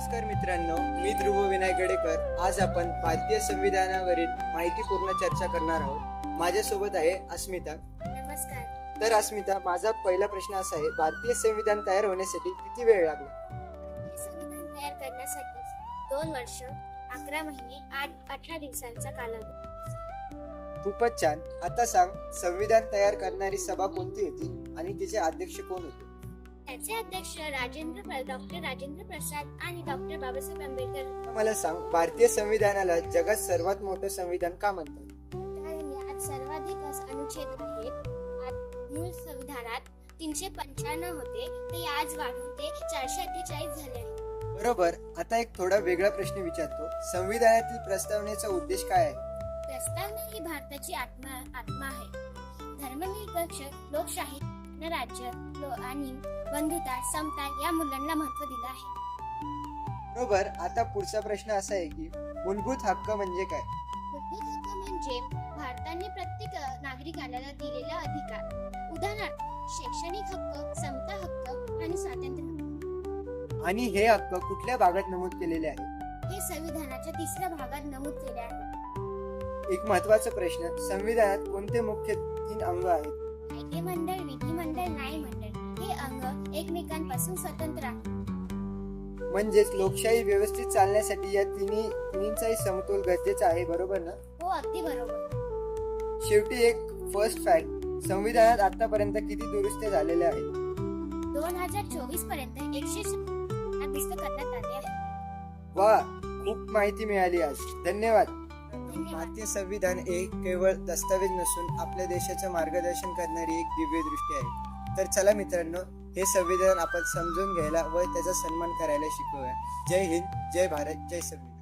नमस्कार मित्रांनो, मी ध्रुव विनायक गडेकर। आज आपण भारतीय संविधानावरील माहितीपूर्ण चर्चा करणार आहोत। माझ्यासोबत आहे अस्मिता। नमस्कार। तर अस्मिता, माझा पहिला प्रश्न असा आहे, भारतीय संविधान तयार होण्यासाठी किती वेळ लागला? संविधान तयार करण्यासाठी 2 वर्ष 11 महिने 18 दिवसांचा कालावधी। खूपच छान। आता सांग, संविधान तयार करणारी सभा कोणती होती आणि तिचे अध्यक्ष कोण होते? त्याचे अध्यक्ष डॉक्टर राजेंद्र प्रसाद आणि डॉक्टर बाबासाहेब आंबेडकर। मला सांग, भारतीय संविधानाला जगात सर्वात मोठं संविधान का म्हणतात? कारण यात सर्वाधिक अनुच्छेद आहेत। मूळ संविधानात 395 होते, ते आज वाढून ते 448 झाले आहे। बरोबर। आता एक थोडा वेगळा प्रश्न विचारतो, संविधानातील प्रस्तावनेचा उद्देश काय आहे? प्रस्तावना ही भारताची आत्मा आहे। धर्मनिरपेक्ष, लोकशाही, राज्य आणि बंधुता, समता या मूल्यांना महत्त्व दिलं आहे। बरोबर। आता पुढचा प्रश्न असा आहे की मूलभूत हक्क म्हणजे काय? मूलभूत हक्क म्हणजे भारताने प्रत्येक नागरिकाला दिलेला अधिकार, उदाहरणार्थ शैक्षणिक हक्क, समता हक्क आणि स्वातंत्र्य हक्क। आणि हे हक्क कुठल्या भागात नमूद केलेले आहेत? हे संविधानाच्या 3ऱ्या भागात नमूद केले आहे। एक महत्त्वाचा प्रश्न, संविधानात कोणते मुख्य 3 अंग आहेत? कायदेमंडळ, विधिमंडळ, न्यायमंडळ हे अंग एकमेकांपासून स्वतंत्र आहेत। म्हणजेच लोकशाही व्यवस्थित चालण्यासाठी या तिन्हींचाही समतोल गरजेचा आहे, बरोबर ना? हो, अगदी बरोबर। शेवटी एक फर्स्ट फॅक्ट, संविधानात आतापर्यंत किती दुरुस्त्या झालेल्या आहेत? 2024 पर्यंत 100 दुरुस्त करण्यात आले आहे। वा, खूप माहिती मिळाली आज। धन्यवाद। धन्यवाद। भारतीय संविधान हे केवळ दस्तावेज नसून आपल्या देशाचे मार्गदर्शन करणारी एक दिव्य दृष्टी आहे। तर चला मित्रांनो, हे संविधान आपण समजून घ्यायला व त्याचा सन्मान करायला शिकूया। जय हिंद, जय भारत, जय संविधान।